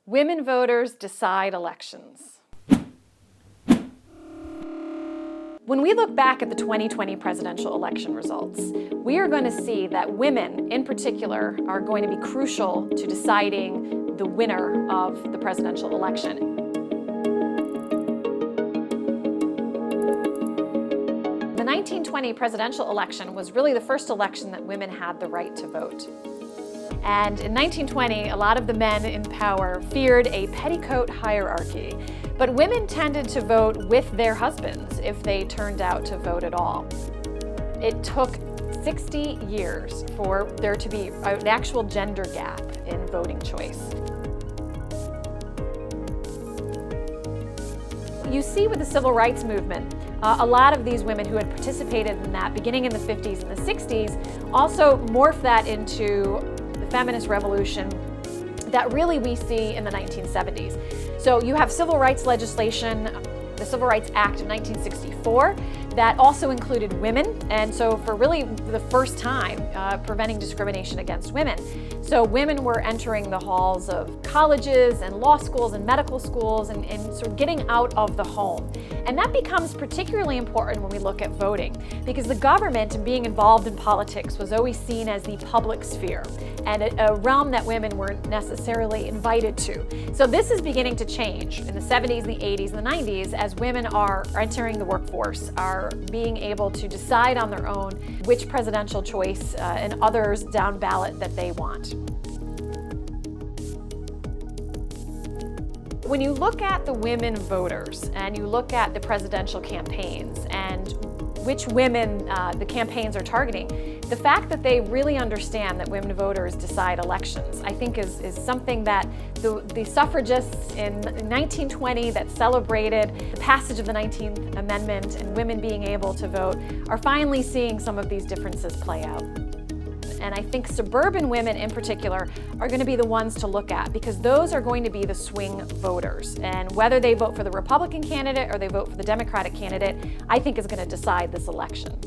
Women voters decide elections. When we look back at the 2020 presidential election results, we are going to see that women, in particular, are going to be crucial to deciding the winner of the presidential election. The 1920 presidential election was really the first election that women had the right to vote. And in 1920, a lot of the men in power feared a petticoat hierarchy, but women tended to vote with their husbands if they turned out to vote at all. It took 60 years for there to be an actual gender gap in voting choice. You see with the civil rights movement, a lot of these women who had participated in that beginning in the 50s and the 60s also morphed that into the feminist revolution that really we see in the 1970s. So you have civil rights legislation, the Civil Rights Act of 1964, that also included women, and so for really the first time, preventing discrimination against women. So women were entering the halls of colleges and law schools and medical schools and sort of getting out of the home. And that becomes particularly important when we look at voting, because the government and being involved in politics was always seen as the public sphere and a realm that women weren't necessarily invited to. So this is beginning to change in the 70s, the 80s, and the 90s as women are entering the workforce, are being able to decide on their own which presidential choice and others down ballot that they want. When you look at the women voters and you look at the presidential campaigns and which women the campaigns are targeting, the fact that they really understand that women voters decide elections, I think is something that the suffragists in 1920 that celebrated the passage of the 19th Amendment and women being able to vote are finally seeing some of these differences play out. And I think suburban women in particular are going to be the ones to look at, because those are going to be the swing voters. And whether they vote for the Republican candidate or they vote for the Democratic candidate, I think is going to decide this election.